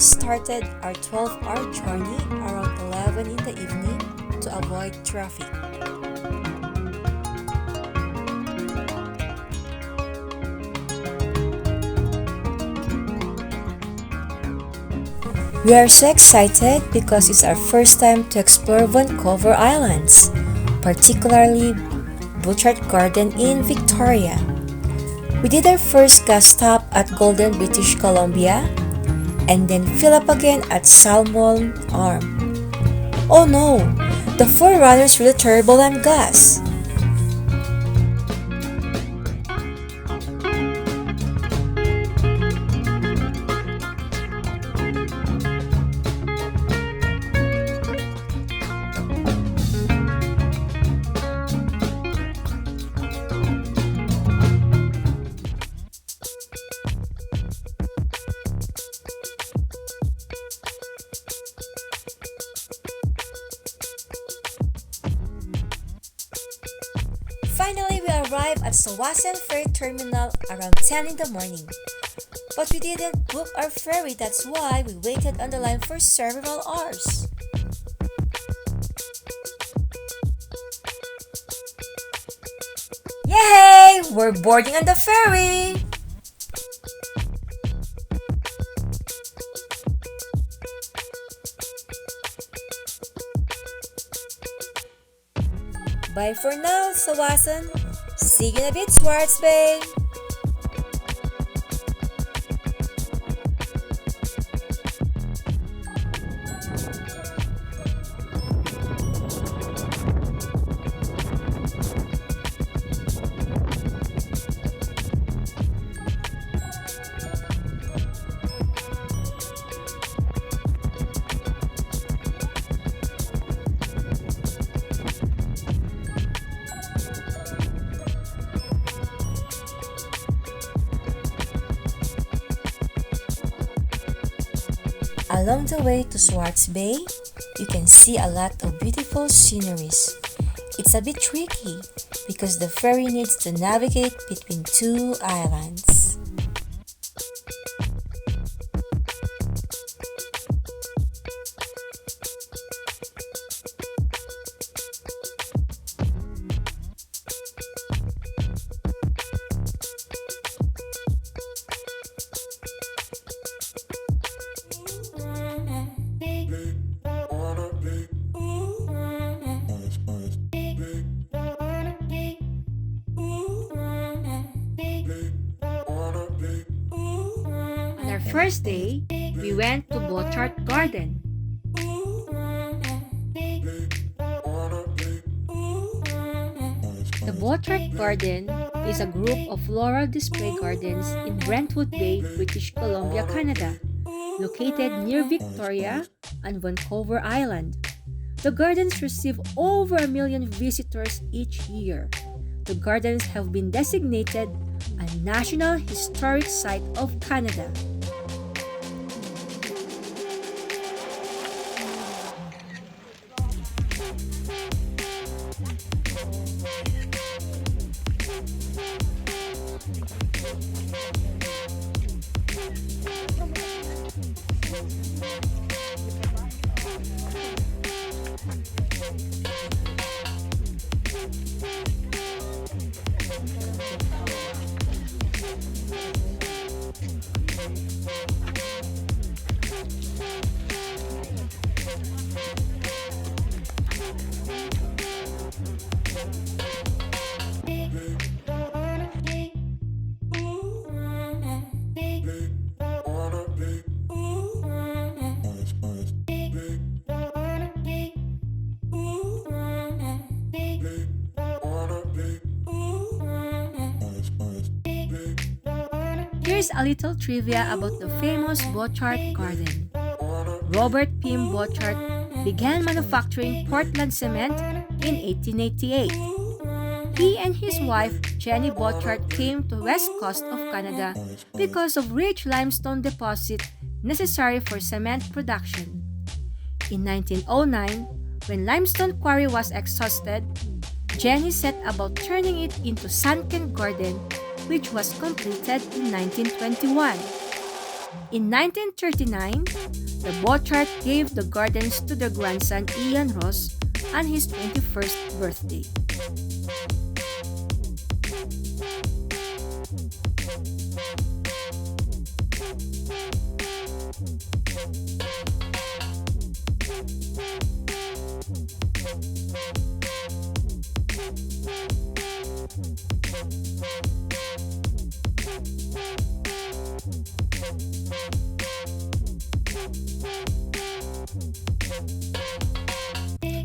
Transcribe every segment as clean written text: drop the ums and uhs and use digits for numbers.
started our 12-hour journey around 11 in the evening to avoid traffic. We are so excited because it's our first time to explore Vancouver Islands, particularly Butchart Garden in Victoria. We did our first gas stop at Golden, British Columbia, and then fill up again at Salmon Arm. Oh no, the Forerunner's really terrible on gas. Finally, we arrived at Tsawwassen Ferry Terminal around 10 in the morning. But we didn't book our ferry, that's why we waited on the line for several hours. Yay! We're boarding on the ferry! Bye for now, Tsawwassen. See you in a bit, Oakbay. Along the way to Oakbay, you can see a lot of beautiful sceneries. It's a bit tricky because the ferry needs to navigate between two islands. First day, we went to Bollard Garden. The Bollard Garden is a group of floral display gardens in Brentwood Bay, British Columbia, Canada, located near Victoria and Vancouver Island. The gardens receive over 1 million visitors each year. The gardens have been designated a National Historic Site of Canada. Here's a little trivia about the famous Butchart Garden. Robert Pym Butchart began manufacturing Portland cement in 1888. He and his wife, Jenny Butchart, came to west coast of Canada because of rich limestone deposit necessary for cement production. In 1909, when limestone quarry was exhausted, Jenny set about turning it into sunken garden, which was completed in 1921. In 1939, the Butchart gave the gardens to their grandson Ian Ross on his 21st birthday.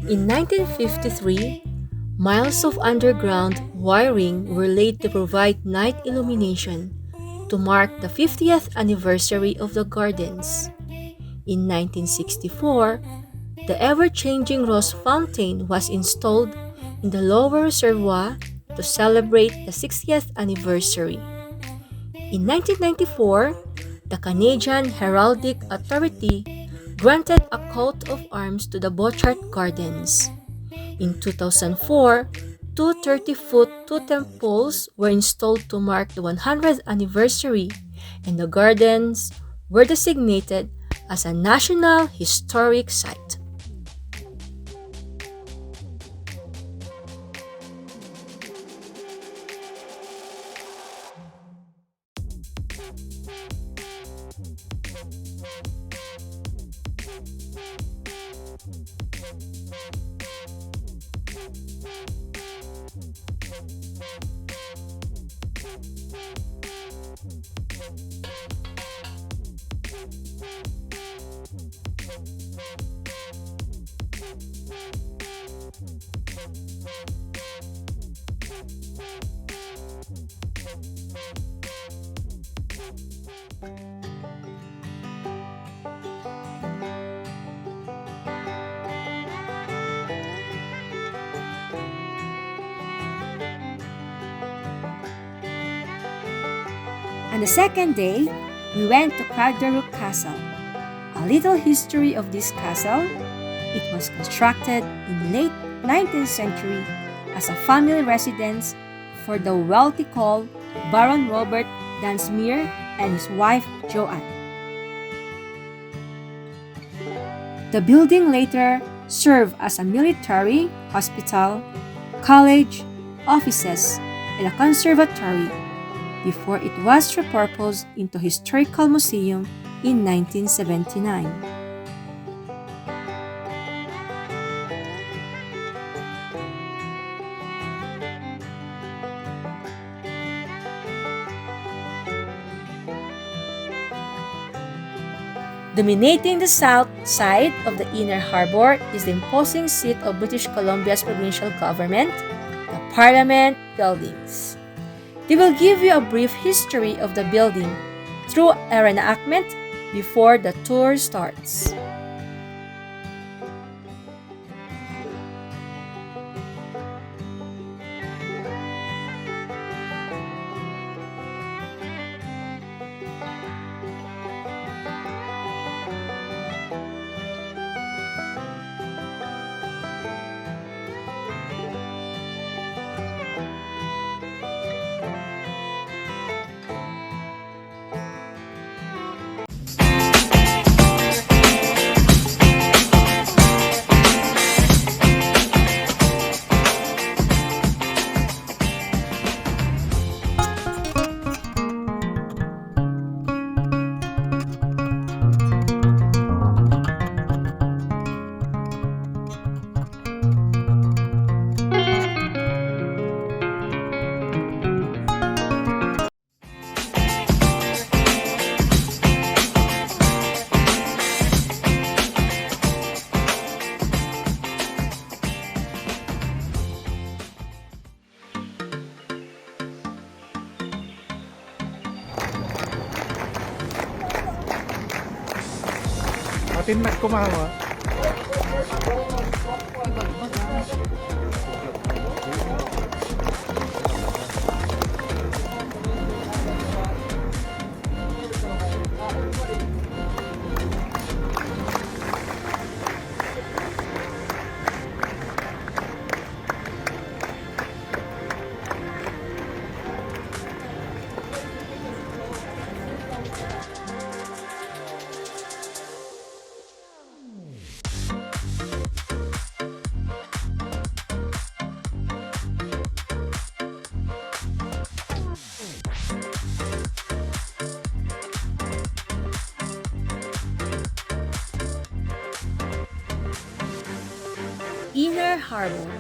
In 1953, miles of underground wiring were laid to provide night illumination to mark the 50th anniversary of the gardens. In 1964, the ever-changing Rose Fountain was installed in the lower reservoir to celebrate the 60th anniversary. In 1994, the Canadian Heraldic Authority granted a coat of arms to the Butchart Gardens. In 2004, two 30-foot totem poles were installed to mark the 100th anniversary, and the gardens were designated as a National Historic Site. On the second day, we went to Krakow Castle. A little history of this castle. It was constructed in late 19th century as a family residence for the wealthy Baron Robert Dunsmuir and his wife Joanne. The building later served as a military, hospital, college, offices, and a conservatory before it was repurposed into a historical museum in 1979. Dominating the south side of the inner harbour is the imposing seat of British Columbia's provincial government, the Parliament buildings. They will give you a brief history of the building through a reenactment before the tour starts. Tinmat ko mama. Inner Harbour.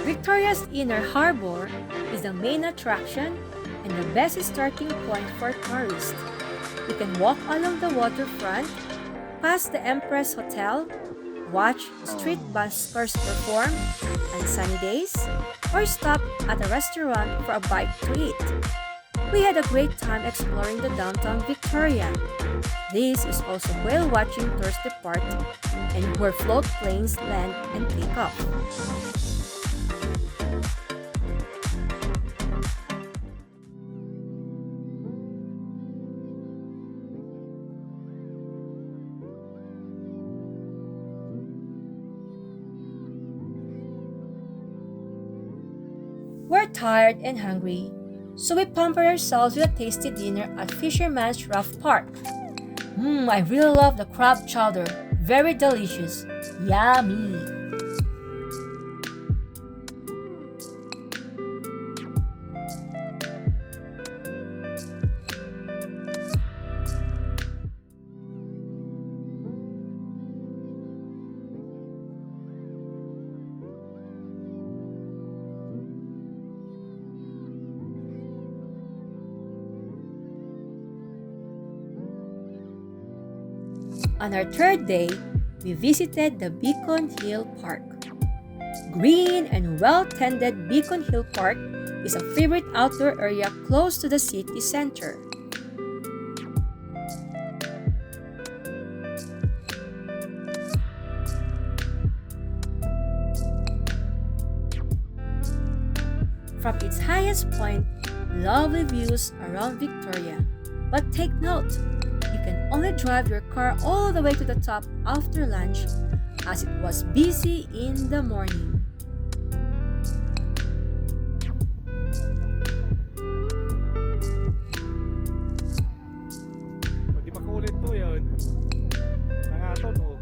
Victoria's Inner Harbour is the main attraction and the best starting point for tourists. You can walk along the waterfront, past the Empress Hotel, watch street buskers perform on sunny days, or stop at a restaurant for a bite to eat. We had a great time exploring the downtown Victoria. This is also whale watching tours depart and where float planes land and take off. We're tired and hungry, so we pamper ourselves with a tasty dinner at Fisherman's Whraft Park. I really love the crab chowder. Very delicious. Yummy! On our third day, we visited the Beacon Hill Park. Green and well-tended Beacon Hill Park is a favorite outdoor area close to the city center. From its highest point, lovely views around Victoria. But take note, you can only drive your car all the way to the top after lunch as it was busy in the morning. Di makulit to yun. Nangaton mo.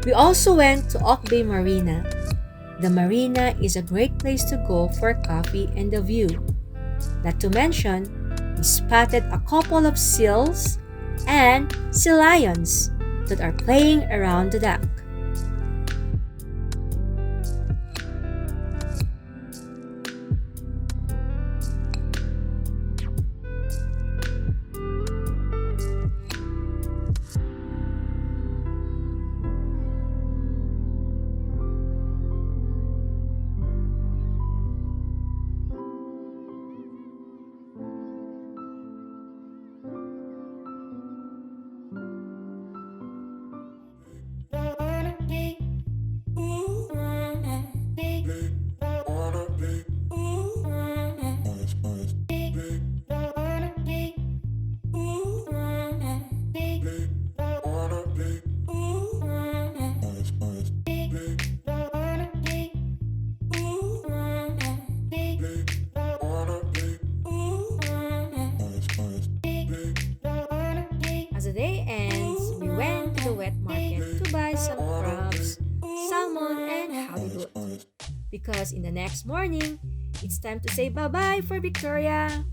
We also went to Oakbay Marina. The marina is a great place to go for coffee and the view. Not to mention, we spotted a couple of seals and sea lions that are playing around the dock. As the day ends, we went to the wet market to buy some crabs, salmon, and halibut. Because in the next morning, it's time to say bye-bye for Victoria.